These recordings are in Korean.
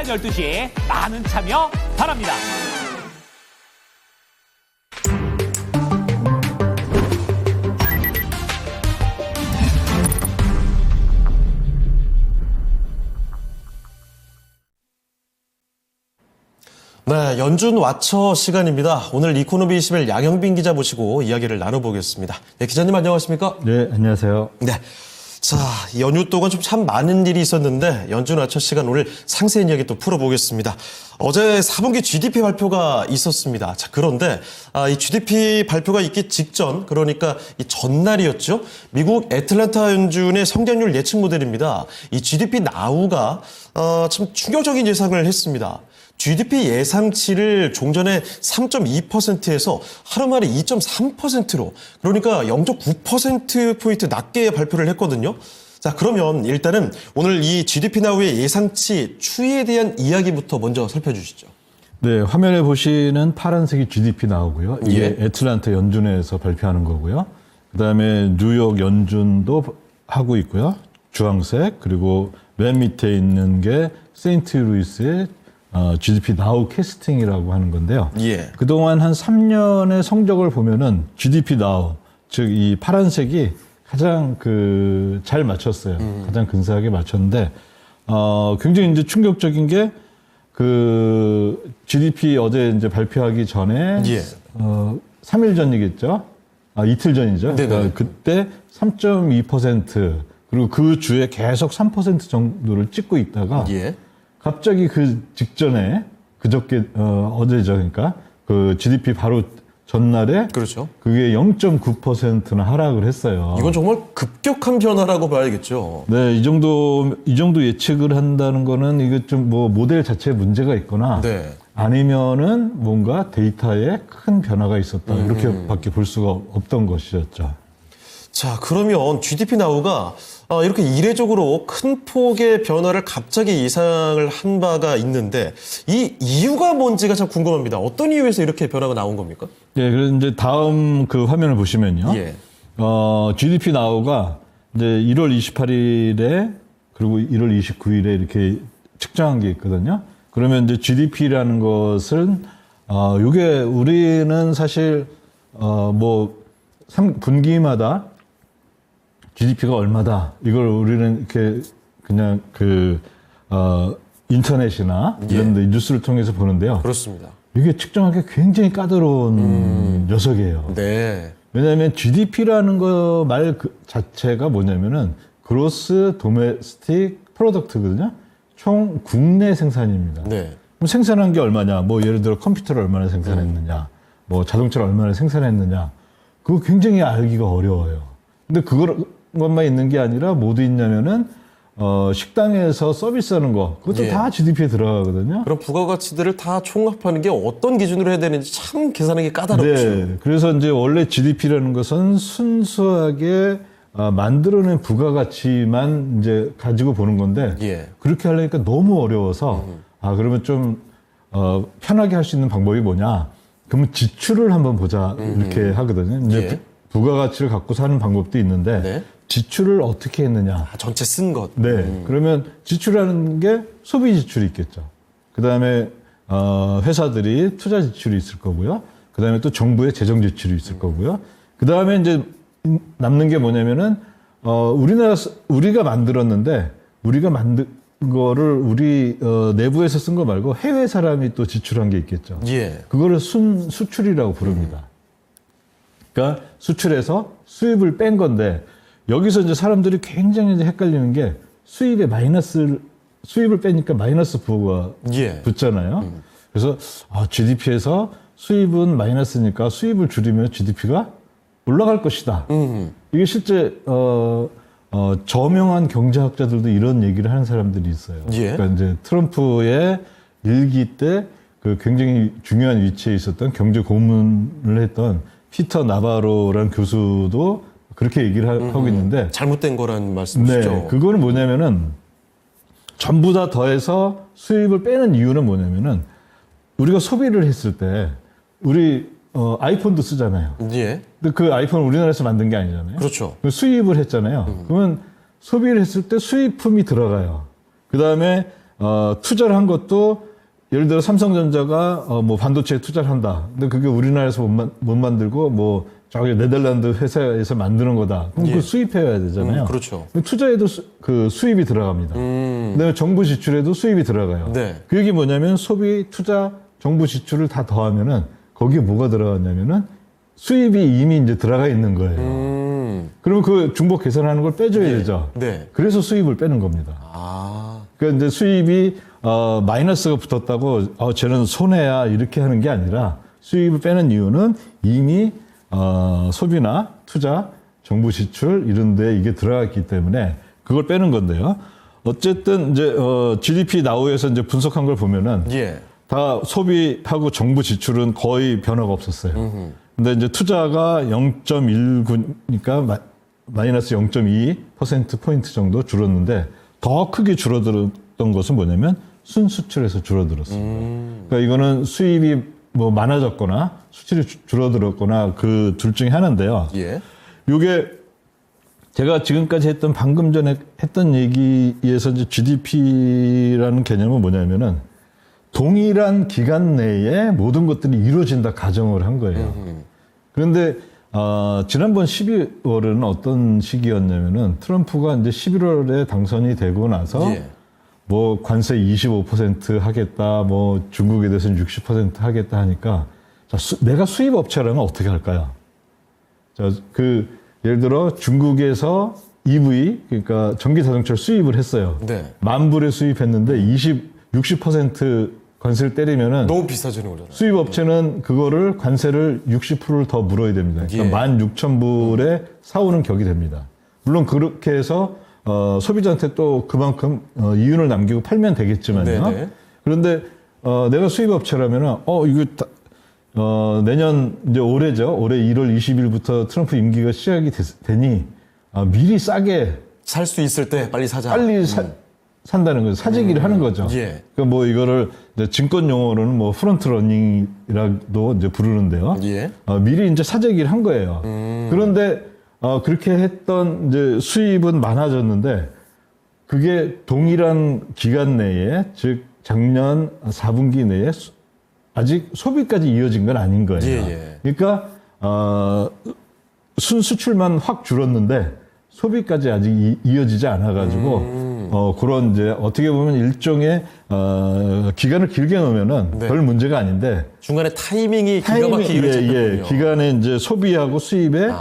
12시 많은 참여 바랍니다. 네, 연준 와처 시간입니다. 오늘 이코노미 21 양형빈 기자 모시고 이야기를 나눠보겠습니다. 네, 기자님 안녕하십니까? 네, 안녕하세요. 네. 자, 연휴 동안 좀 참 많은 일이 있었는데 연준 와처 시간 오늘 상세한 이야기 또 풀어보겠습니다. 어제 4분기 GDP 발표가 있었습니다. 자, 그런데 이 GDP 발표가 있기 직전, 그러니까 이 전날이었죠. 미국 애틀랜타 연준의 성장률 예측 모델입니다. 이 GDP 나우가 참 충격적인 예상을 했습니다. GDP 예상치를 종전에 3.2%에서 하루 만에 2.3%로, 그러니까 0.9%포인트 낮게 발표를 했거든요. 자, 그러면 일단은 오늘 이 GDP 나우의 예상치 추이에 대한 이야기부터 먼저 살펴주시죠. 네, 화면에 보시는 파란색이 GDP 나오고요. 이게 예. 애틀랜타 연준에서 발표하는 거고요. 그다음에 뉴욕 연준도 하고 있고요. 주황색, 그리고 맨 밑에 있는 게 세인트루이스의 GDP 나우 캐스팅이라고 하는 건데요. 예. 그동안 한 3년의 성적을 보면은 GDP 나우, 즉 이 파란색이 가장 잘 맞췄어요. 가장 근사하게 맞췄는데, 굉장히 이제 충격적인 게 GDP 어제 이제 발표하기 전에, 예. 3일 전이겠죠? 이틀 전이죠. 네네. 그때 3.2%, 그리고 그 주에 계속 3% 정도를 찍고 있다가, 예. 갑자기 그 직전에 그저께 어제죠, 그러니까 그 GDP 바로 전날에 그렇죠. 그게 0.9%나 하락을 했어요. 이건 정말 급격한 변화라고 봐야겠죠. 네, 이 정도 예측을 한다는 거는 이게 좀 뭐 모델 자체에 문제가 있거나 네. 아니면은 뭔가 데이터에 큰 변화가 있었다 이렇게밖에 볼 수가 없던 것이었죠. 자, 그러면 GDP 나우가 이렇게 이례적으로 큰 폭의 변화를 갑자기 예상을 한 바가 있는데 이 이유가 뭔지가 참 궁금합니다. 어떤 이유에서 이렇게 변화가 나온 겁니까? 네, 그래서 이제 다음 그 화면을 보시면요. 예. GDP 나우가 이제 1월 28일에 그리고 1월 29일에 이렇게 측정한 게 있거든요. 그러면 이제 GDP라는 것은 요게 우리는 사실 뭐 3분기마다 GDP가 얼마다 이걸 우리는 이렇게 그냥 인터넷이나 이런 데 뉴스를 통해서 보는데요. 그렇습니다. 이게 측정하기 굉장히 까다로운 녀석이에요. 네. 왜냐하면 GDP라는 거 말 자체가 뭐냐면은 그로스 도메스틱 프로덕트거든요. 총 국내 생산입니다. 네. 그럼 생산한 게 얼마냐? 뭐 예를 들어 컴퓨터를 얼마나 생산했느냐, 뭐 자동차를 얼마나 생산했느냐, 그거 굉장히 알기가 어려워요. 근데 그것만 있는 게 아니라 뭐도 있냐면은 식당에서 서비스하는 거 그것도 예. 다 GDP에 들어가거든요. 그럼 부가가치들을 다 총합하는 게 어떤 기준으로 해야 되는지 참 계산하기 까다롭죠. 네. 그래서 이제 원래 GDP라는 것은 순수하게 만들어낸 부가가치만 이제 가지고 보는 건데 예. 그렇게 하려니까 너무 어려워서 그러면 좀 편하게 할 수 있는 방법이 뭐냐? 그러면 지출을 한번 보자 이렇게 하거든요. 이제 예. 부가가치를 갖고 사는 방법도 있는데 네. 지출을 어떻게 했느냐? 전체 쓴 것. 네. 그러면 지출하는 게 소비 지출이 있겠죠. 그 다음에 회사들이 투자 지출이 있을 거고요. 그 다음에 또 정부의 재정 지출이 있을 거고요. 그 다음에 이제 남는 게 뭐냐면은 우리가 만들었는데 우리가 만든 거를 우리 내부에서 쓴 거 말고 해외 사람이 또 지출한 게 있겠죠. 예. 그거를 수출이라고 부릅니다. 그러니까 수출해서 수입을 뺀 건데 여기서 이제 사람들이 굉장히 이제 헷갈리는 게 수입을 빼니까 마이너스 부호가 예. 붙잖아요. 그래서 GDP에서 수입은 마이너스니까 수입을 줄이면 GDP가 올라갈 것이다. 이게 실제 저명한 경제학자들도 이런 얘기를 하는 사람들이 있어요. 예. 그러니까 이제 트럼프의 일기 때 그 굉장히 중요한 위치에 있었던 경제 고문을 했던 피터 나바로라는 교수도 그렇게 얘기를 하고 있는데 잘못된 거란 말씀이시죠? 네, 그거는 뭐냐면은 전부 다 더해서 수입을 빼는 이유는 뭐냐면은 우리가 소비를 했을 때 우리 아이폰도 쓰잖아요. 예. 근데 그 아이폰은 우리나라에서 만든 게 아니잖아요. 그렇죠. 수입을 했잖아요. 그러면 소비를 했을 때 수입품이 들어가요. 그 다음에 투자를 한 것도 예를 들어 삼성전자가 뭐 반도체에 투자를 한다. 근데 그게 우리나라에서 못 만들고 뭐 저기 네덜란드 회사에서 만드는 거다. 그럼 예. 그 수입해야 되잖아요. 그렇죠. 투자에도 그 수입이 들어갑니다. 그다음에 정부 지출에도 수입이 들어가요. 네. 그 얘기 뭐냐면 소비, 투자, 정부 지출을 다 더하면은 거기에 뭐가 들어갔냐면은 수입이 이미 이제 들어가 있는 거예요. 그러면 그 중복 계산하는 걸 빼줘야 되죠. 네. 그래서 수입을 빼는 겁니다. 아, 그러니까 이제 수입이 마이너스가 붙었다고 쟤는 손해야 이렇게 하는 게 아니라 수입을 빼는 이유는 이미 소비나 투자, 정부 지출 이런 데 이게 들어갔기 때문에 그걸 빼는 건데요. 어쨌든 이제 GDP 나우에서 이제 분석한 걸 보면은 예. 다 소비하고 정부 지출은 거의 변화가 없었어요. 근데 이제 투자가 0.19니까 마이너스 0.2% 포인트 정도 줄었는데 더 크게 줄어들었던 것은 뭐냐면 순수출에서 줄어들었습니다. 그러니까 이거는 수입이 뭐 많아졌거나 수출이 줄어들었거나 그 둘 중에 하나인데요. 예. 요게 제가 지금까지 했던 방금 전에 했던 얘기에서 이제 GDP라는 개념은 뭐냐면은 동일한 기간 내에 모든 것들이 이루어진다 가정을 한 거예요. 그런데 지난번 12월은 어떤 시기였냐면은 트럼프가 이제 11월에 당선이 되고 나서 예. 뭐 관세 25% 하겠다, 뭐 중국에 대해서는 60% 하겠다 하니까 자, 내가 수입 업체라면 어떻게 할까요? 자, 예를 들어 중국에서 EV 그러니까 전기 자동차를 수입을 했어요. 네. 10,000불에 수입했는데 60% 관세를 때리면은 너무 비싸지는 거잖아요. 수입 업체는 그거를 관세를 60%를 더 물어야 됩니다. 그러니까 16,000불에 사오는 격이 됩니다. 물론 그렇게 해서 소비자한테 또 그만큼 이윤을 남기고 팔면 되겠지만요. 네네. 그런데 내가 수입 업체라면은 이거 내년 이제 올해죠. 올해 1월 20일부터 트럼프 임기가 시작이 되니 미리 싸게 살 수 있을 때 빨리 사자. 빨리 산다는 거죠. 사재기를 하는 거죠. 예. 그러니까 뭐 이거를 이제 증권 용어로는 뭐 프론트 러닝이라도 이제 부르는데요. 예. 미리 이제 사재기를 한 거예요. 그런데 그렇게 했던 이제 수입은 많아졌는데 그게 동일한 기간 내에 즉 작년 4분기 내에 아직 소비까지 이어진 건 아닌 거예요. 예. 그러니까 순수출만 확 줄었는데 소비까지 아직 이어지지 않아가지고 그런 이제 어떻게 보면 일종의 기간을 길게 놓으면은 네. 별 문제가 아닌데 중간에 타이밍이 기가 막히게 이루어졌군요. 기간에 이제 소비하고 수입의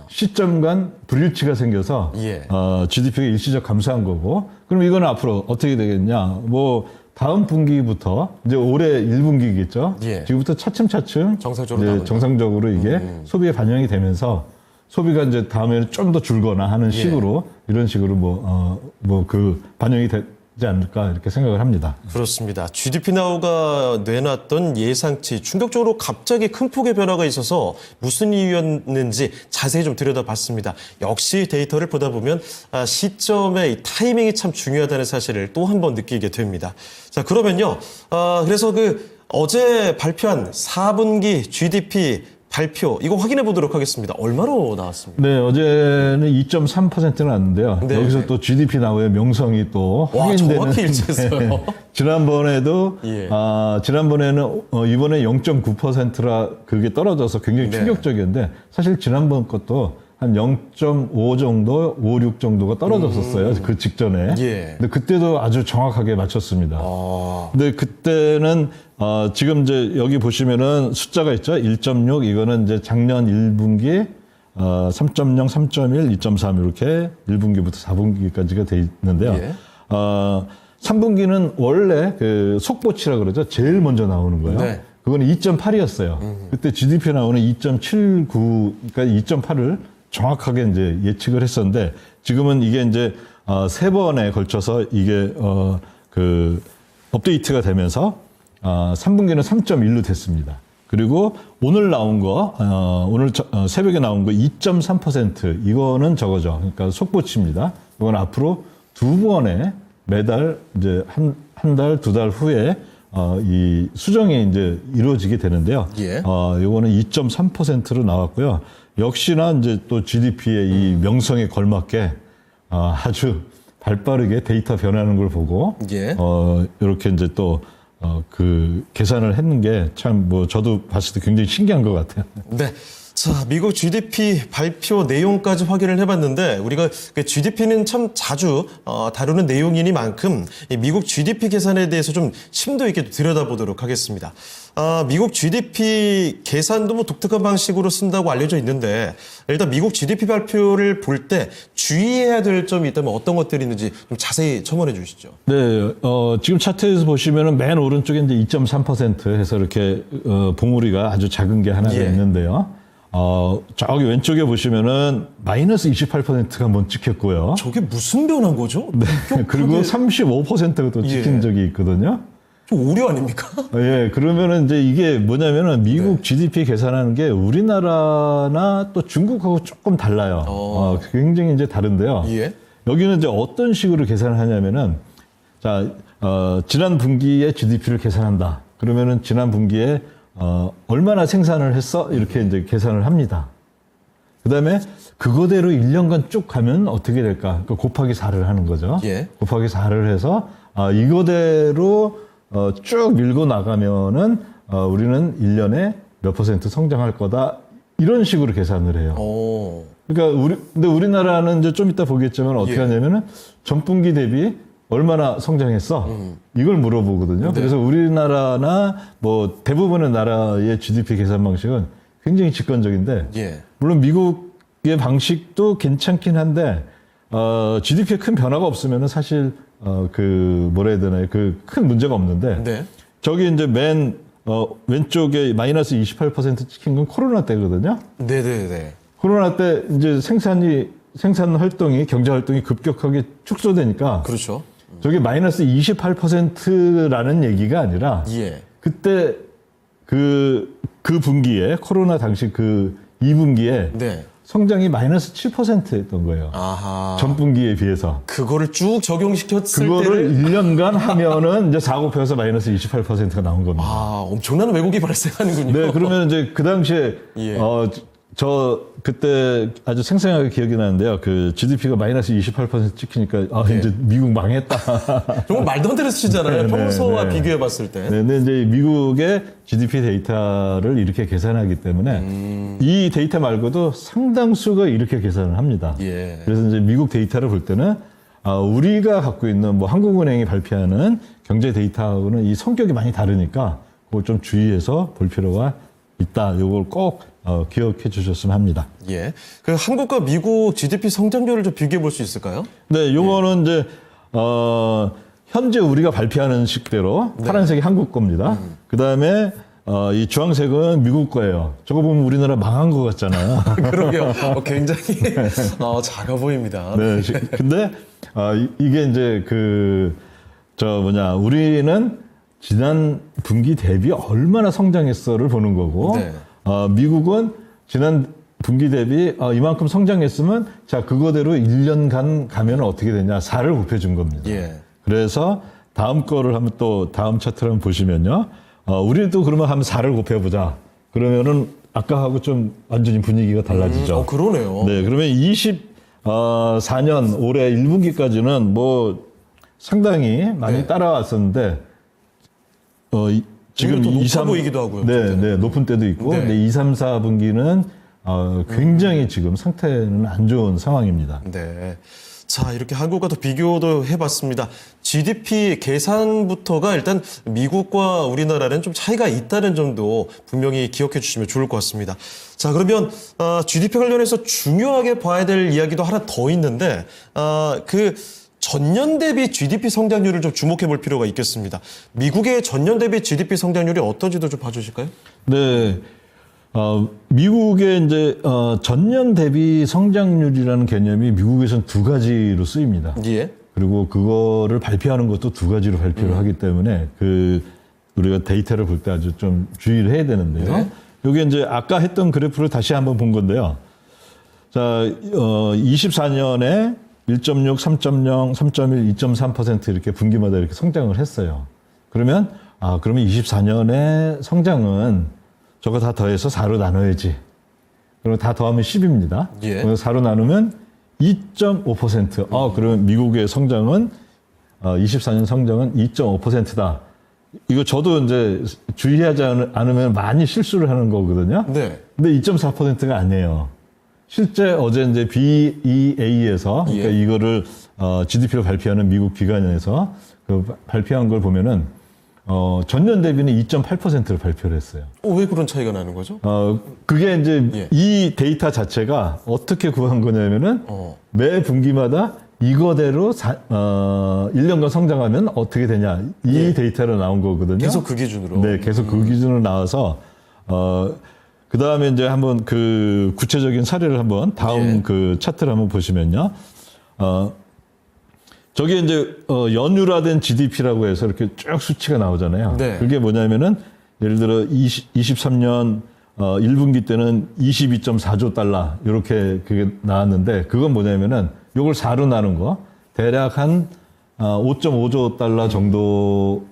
시점 간 불일치가 생겨서 예. GDP가 일시적 감소한 거고 그럼 이건 앞으로 어떻게 되겠냐? 뭐 다음 분기부터 이제 올해 1분기겠죠. 예. 지금부터 차츰차츰 정상적으로 이제 나오죠. 정상적으로 이게 소비에 반영이 되면서 소비가 이제 다음에는 좀 더 줄거나 하는 식으로 이런 식으로 그 반영이 되지 않을까 이렇게 생각을 합니다. 그렇습니다. GDP 나우가 내놨던 예상치 충격적으로 갑자기 큰 폭의 변화가 있어서 무슨 이유였는지 자세히 좀 들여다봤습니다. 역시 데이터를 보다 보면 시점의 이 타이밍이 참 중요하다는 사실을 또 한 번 느끼게 됩니다. 자, 그러면요. 그래서 어제 발표한 4분기 GDP 발표 이거 확인해 보도록 하겠습니다. 얼마로 나왔습니까? 네, 어제는 2.3% 나왔는데요. 네. 여기서 또 GDP 나우의 명성이 또 와, 확인되는. 정확히 일치했어요. 지난번에도 예. 지난번에는 이번에 0.9%라 그게 떨어져서 굉장히 네. 충격적이었는데 사실 지난번 것도 한 0.5 정도, 5, 6 정도가 떨어졌었어요. 그 직전에. 예. 근데 그때도 아주 정확하게 맞췄습니다. 아, 근데 그때는 지금 이제 여기 보시면은 숫자가 있죠. 1.6 이거는 이제 작년 1분기 3.0, 3.1, 2.3 이렇게 1분기부터 4분기까지가 돼 있는데요. 예. 3분기는 원래 그 속보치라 그러죠. 제일 먼저 나오는 거예요. 네. 그거는 2.8이었어요. 그때 GDP 나오는 2.79, 그러니까 2.8을 정확하게 이제 예측을 했었는데 지금은 이게 이제 3번에 걸쳐서 이게 그 업데이트가 되면서 3분기는 3.1로 됐습니다. 그리고 오늘 나온 거, 오늘 새벽에 나온 거 2.3% 이거는 저거죠. 그러니까 속보치입니다. 이건 앞으로 2번에 매달 이제 한 달, 2달 후에 이 수정이 이제 이루어지게 되는데요. 예. 요거는 2.3%로 나왔고요. 역시나 이제 또 GDP의 이 명성에 걸맞게 아주 발빠르게 데이터 변하는 걸 보고 예. 이렇게 이제 또 그 계산을 했는 게 참 뭐 저도 봤을 때 굉장히 신기한 것 같아요. 네. 자, 미국 GDP 발표 내용까지 확인을 해봤는데 우리가 GDP는 참 자주 다루는 내용이니만큼 이 미국 GDP 계산에 대해서 좀 심도 있게 들여다보도록 하겠습니다. 미국 GDP 계산도 뭐 독특한 방식으로 쓴다고 알려져 있는데 일단 미국 GDP 발표를 볼 때 주의해야 될 점이 있다면 어떤 것들이 있는지 좀 자세히 첨언해 주시죠. 네, 지금 차트에서 보시면은 맨 오른쪽에 이제 2.3% 해서 이렇게 봉우리가 아주 작은 게 하나가 예. 있는데요. 저기 왼쪽에 보시면은 마이너스 28%가 한번 찍혔고요. 저게 무슨 변한 거죠? 네. 그리고 35%가 또 찍힌 예. 적이 있거든요. 좀 오류 아닙니까? 예, 그러면은 이제 이게 뭐냐면은 미국 GDP 계산하는 게 우리나라나 또 중국하고 조금 달라요. 굉장히 이제 다른데요. 예. 여기는 이제 어떤 식으로 계산을 하냐면은 자, 지난 분기에 GDP를 계산한다. 그러면은 지난 분기에 얼마나 생산을 했어? 이렇게 이제 계산을 합니다. 그 다음에 그거대로 1년간 쭉 가면 어떻게 될까? 그러니까 곱하기 4를 하는 거죠. 예. 곱하기 4를 해서, 이거대로 쭉 밀고 나가면은, 우리는 1년에 몇 % 성장할 거다. 이런 식으로 계산을 해요. 오. 그러니까 근데 우리나라는 이제 좀 이따 보겠지만 어떻게 예. 하냐면은 전분기 대비 얼마나 성장했어? 이걸 물어보거든요. 네. 그래서 우리나라나 뭐 대부분의 나라의 GDP 계산 방식은 굉장히 직관적인데, 예. 물론 미국의 방식도 괜찮긴 한데, GDP에 큰 변화가 없으면은 사실, 뭐라 해야 되나요? 큰 문제가 없는데, 네. 저기 이제 왼쪽에 마이너스 28% 찍힌 건 코로나 때거든요. 네네네. 코로나 때 이제 생산 활동이, 경제 활동이 급격하게 축소되니까, 그렇죠. 저게 마이너스 28%라는 얘기가 아니라, 예. 그때 그 분기에, 코로나 당시 그 2분기에 네. 성장이 마이너스 7%였던 거예요. 아하. 전 분기에 비해서. 그거를 쭉 적용시켰을 그거를 때를 1년간 하면은 이제 4 곱해서 마이너스 28%가 나온 겁니다. 엄청난 왜곡이 발생하는군요. 네, 그러면 이제 그 당시에, 예. 그때 아주 생생하게 기억이 나는데요. 그 GDP가 마이너스 28% 찍히니까, 네. 이제 미국 망했다. 정말 말도 안 되는 수치잖아요. 네, 평소와 네. 비교해 봤을 때. 네, 근데 이제 미국의 GDP 데이터를 이렇게 계산하기 때문에 이 데이터 말고도 상당수가 이렇게 계산을 합니다. 예. 그래서 이제 미국 데이터를 볼 때는 우리가 갖고 있는 뭐 한국은행이 발표하는 경제 데이터하고는 이 성격이 많이 다르니까 그걸 좀 주의해서 볼 필요가 있다. 요걸 꼭 기억해 주셨으면 합니다. 예. 그 한국과 미국 GDP 성장률을 좀 비교해 볼 수 있을까요? 네, 요거는 이제 현재 우리가 발표하는 식대로 파란색이 한국 겁니다. 그다음에 이 주황색은 미국 거예요. 저거 보면 우리나라 망한 것 같잖아요. 그러게요. 굉장히 작아 보입니다. 네. 근데 이게 이제 우리는 지난 분기 대비 얼마나 성장했어를 보는 거고, 네. 미국은 지난 분기 대비 이만큼 성장했으면 자 그거대로 1년간 가면 어떻게 되냐 4를 곱해준 겁니다. 예. 그래서 다음 거를 한번 또 다음 차트를 한번 보시면요, 우리도 그러면 한번 4를 곱해보자. 그러면은 아까하고 좀 완전히 분위기가 달라지죠. 그러네요. 네, 그러면 24년 올해 1분기까지는 뭐 상당히 많이 네. 따라왔었는데, 지금 오히려 더 2, 3 높아 보이기도 하고요. 네, 네, 높은 때도 있고, 네. 근데 2, 3, 4분기는 굉장히 지금 상태는 안 좋은 상황입니다. 네. 자, 이렇게 한국과 또 비교도 해봤습니다. GDP 계산부터가 일단 미국과 우리나라는 좀 차이가 있다는 점도 분명히 기억해 주시면 좋을 것 같습니다. 자, 그러면 GDP 관련해서 중요하게 봐야 될 이야기도 하나 더 있는데 전년 대비 GDP 성장률을 좀 주목해 볼 필요가 있겠습니다. 미국의 전년 대비 GDP 성장률이 어떤지도 좀 봐주실까요? 네. 미국의 이제 전년 대비 성장률이라는 개념이 미국에서는 두 가지로 쓰입니다. 예. 그리고 그거를 발표하는 것도 두 가지로 발표를 하기 때문에 우리가 데이터를 볼 때 아주 좀 주의를 해야 되는데요. 네. 이게 이제 아까 했던 그래프를 다시 한번 본 건데요. 자, 24년에 1.6, 3.0, 3.1, 2.3% 이렇게 분기마다 이렇게 성장을 했어요. 그러면 24년의 성장은 저거 다 더해서 4로 나눠야지. 그럼 다 더하면 10입니다. 예. 그래서 4로 나누면 2.5%. 그러면 미국의 성장은 24년 성장은 2.5%다. 이거 저도 이제 주의하지 않으면 많이 실수를 하는 거거든요. 네. 근데 2.4%가 아니에요. 실제 어제 이제 BEA에서 그러니까 예. 이거를 GDP를 발표하는 미국 기관에서 그 발표한 걸 보면은 전년 대비는 2.8%를 발표를 했어요. 왜 그런 차이가 나는 거죠? 그게 이제 예. 이 데이터 자체가 어떻게 구한 거냐면은 매 분기마다 이거대로 1년간 성장하면 어떻게 되냐 이 예. 데이터로 나온 거거든요. 계속 그 기준으로. 네, 계속 그 기준으로 나와서 그 다음에 이제 한번 그 구체적인 사례를 한번 다음 예. 그 차트를 한번 보시면요. 저게 이제 연율화된 GDP라고 해서 이렇게 쭉 수치가 나오잖아요. 네. 그게 뭐냐면은 예를 들어 23년 1분기 때는 22.4조 달러 이렇게 그게 나왔는데 그건 뭐냐면은 요걸 4로 나눈 거 대략 한 5.5조 달러 정도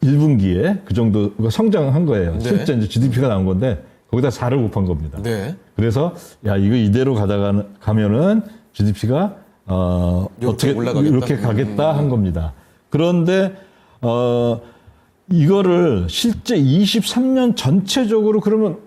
1분기에 그 정도 성장한 거예요. 네. 실제 이제 GDP가 나온 건데 거기다 4를 곱한 겁니다. 네. 그래서 야 이거 이대로 가면은 GDP가 어떻게 올라가겠다? 이렇게 가겠다 한 겁니다. 그런데 이거를 실제 23년 전체적으로 그러면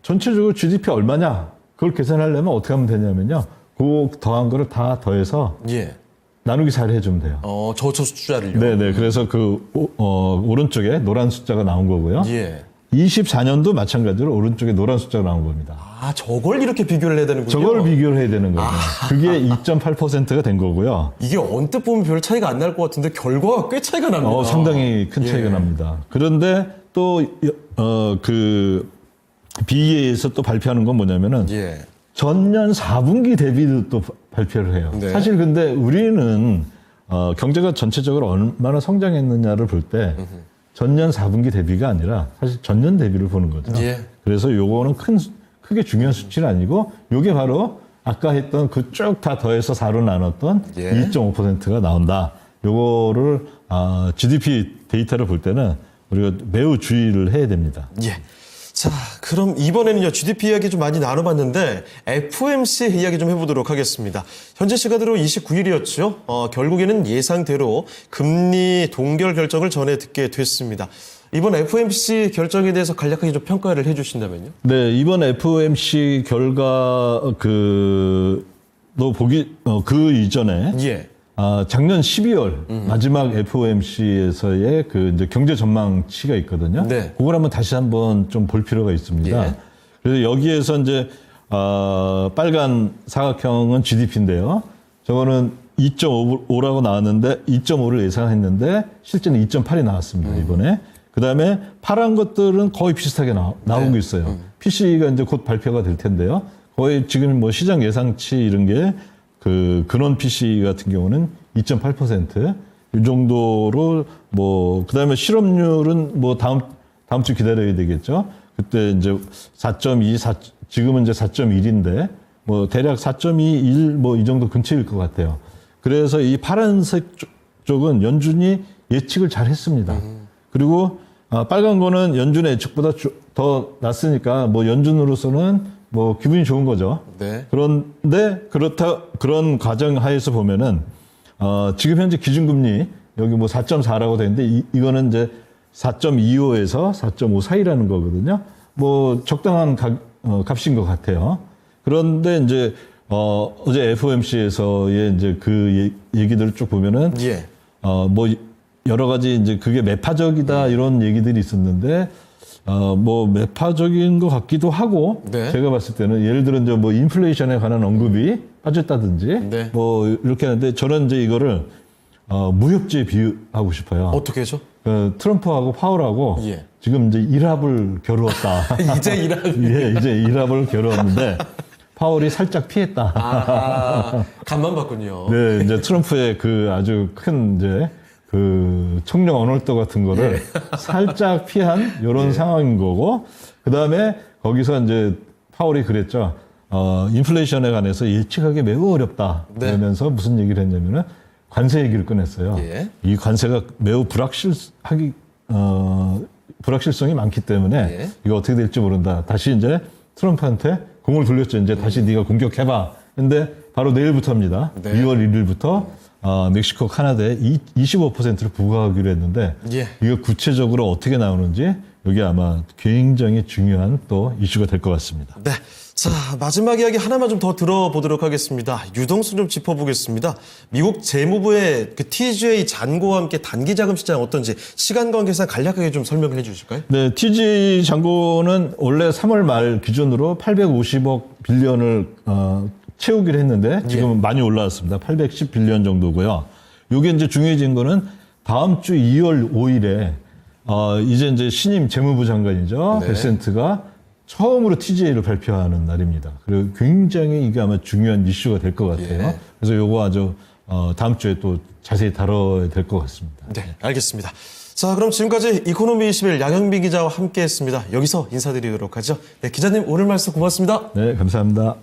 전체적으로 GDP 얼마냐? 그걸 계산하려면 어떻게 하면 되냐면요. 그 더한 거를 다 더해서 예. 나누기 4를 해주면 돼요. 저 숫자를요. 네네. 그래서 그 오른쪽에 노란 숫자가 나온 거고요. 예. 24년도 마찬가지로 오른쪽에 노란 숫자가 나온 겁니다. 저걸 이렇게 비교를 해야 되는군요. 저걸 비교를 해야 되는 거예요. 그게 2.8%가 된 거고요. 이게 언뜻 보면 별 차이가 안 날 것 같은데 결과가 꽤 차이가 납니다. 상당히 큰 차이가 예. 납니다. 그런데 또 그 BEA에서 또 발표하는 건 뭐냐면은 예. 전년 4분기 대비도 또 발표를 해요. 네. 사실 근데 우리는 경제가 전체적으로 얼마나 성장했느냐를 볼 때 전년 4분기 대비가 아니라 사실 전년 대비를 보는 거죠. 예. 그래서 요거는 크게 중요한 수치는 아니고 요게 바로 아까 했던 그 쭉 다 더해서 4로 나눴던 예. 2.5%가 나온다. 요거를 GDP 데이터를 볼 때는 우리가 매우 주의를 해야 됩니다. 예. 자, 그럼 이번에는요, GDP 이야기 좀 많이 나눠봤는데, FOMC 이야기 좀 해보도록 하겠습니다. 현재 시간으로 29일이었죠. 결국에는 예상대로 금리 동결 결정을 전해 듣게 됐습니다. 이번 FOMC 결정에 대해서 간략하게 좀 평가를 해주신다면요? 네, 이번 FOMC 결과 그 이전에 예. 작년 12월 마지막 FOMC에서의 그 이제 경제 전망치가 있거든요. 네. 그걸 한번 좀 볼 필요가 있습니다. 예. 그래서 여기에서 이제 빨간 사각형은 GDP인데요. 저거는 2.5라고 나왔는데 2.5를 예상했는데 실제는 2.8이 나왔습니다. 이번에. 그다음에 파란 것들은 거의 비슷하게 나오고 있어요. PC가 이제 곧 발표가 될 텐데요. 거의 지금 뭐 시장 예상치 이런 게 그 근원 PC 같은 경우는 2.8%. 이 정도로 그다음에 실업률은 다음 주 기다려야 되겠죠. 그때 이제 4.2, 지금은 이제 4.1인데 대략 4.21 이 정도 근처일 것 같아요. 그래서 이 파란색 쪽은 연준이 예측을 잘 했습니다. 그리고 빨간 거는 연준의 예측보다 더 낮으니까 연준으로서는 기분이 좋은 거죠. 네. 그런데 그런 과정 하에서 보면은 지금 현재 기준금리 여기 4.4라고 되어 있는데 이거는 이제 4.25에서 4.5 사이라는 거거든요. 적당한 값인 것 같아요. 그런데 이제 어제 FOMC에서의 이제 그 얘기들을 쭉 보면은 예. 여러 가지 이제 그게 매파적이다 이런 얘기들이 있었는데 매파적인 것 같기도 하고 네. 제가 봤을 때는 예를 들어 이제 인플레이션에 관한 언급이 빠졌다든지 네. 이렇게 하는데 저는 이제 이거를 무협지에 비유하고 싶어요. 어떻게 하죠? 트럼프하고 파월하고 예. 지금 이제 일합을 겨루었다. 이제 일하는. 예, 이제 일합을 겨루었는데 파월이 살짝 피했다. 간만 봤군요. 네, 이제 트럼프의 그 아주 큰 이제 그 청령 언어도 같은 거를 살짝 피한 이런 상황인 거고, 그 다음에 거기서 이제 파월이 그랬죠. 인플레이션에 관해서 예측하기 매우 어렵다. 네. 그러면서 무슨 얘기를 했냐면은 관세 얘기를 꺼냈어요. 예. 이 관세가 매우 불확실성이 많기 때문에 예. 이거 어떻게 될지 모른다. 다시 이제 트럼프한테 공을 돌렸죠. 이제 다시 네가 공격해봐. 근데 바로 내일부터입니다. 네. 2월 1일부터 멕시코, 카나다에 25%를 부과하기로 했는데 예. 이거 구체적으로 어떻게 나오는지 여기 아마 굉장히 중요한 또 이슈가 될 것 같습니다. 네. 자, 마지막 이야기 하나만 좀 더 들어보도록 하겠습니다. 유동성 좀 짚어보겠습니다. 미국 재무부의 그 TGA 잔고와 함께 단기 자금 시장 어떤지 시간 관계상 간략하게 좀 설명을 해 주실까요? 네, TG 잔고는 원래 3월 말 기준으로 850억 빌리언을 채우기로 했는데 지금 많이 올라왔습니다. 810 빌리언 정도고요. 요게 이제 중요해진 거는 다음 주 2월 5일에 이제 신임 재무부 장관이죠. 네. 베센트가 처음으로 TGA를 발표하는 날입니다. 그리고 굉장히 이게 아마 중요한 이슈가 될 것 같아요. 예. 그래서 요거 아주 다음 주에 또 자세히 다뤄야 될 것 같습니다. 네, 알겠습니다. 자, 그럼 지금까지 이코노미 21 양현빈 기자와 함께했습니다. 여기서 인사드리도록 하죠. 네, 기자님 오늘 말씀 고맙습니다. 네, 감사합니다.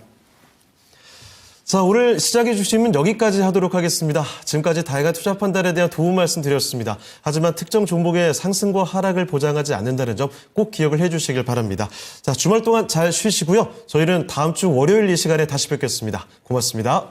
자, 오늘 시작해 주시면 여기까지 하도록 하겠습니다. 지금까지 다양한 투자 판단에 대한 도움 말씀드렸습니다. 하지만 특정 종목의 상승과 하락을 보장하지 않는다는 점 꼭 기억을 해 주시길 바랍니다. 자, 주말 동안 잘 쉬시고요. 저희는 다음 주 월요일 이 시간에 다시 뵙겠습니다. 고맙습니다.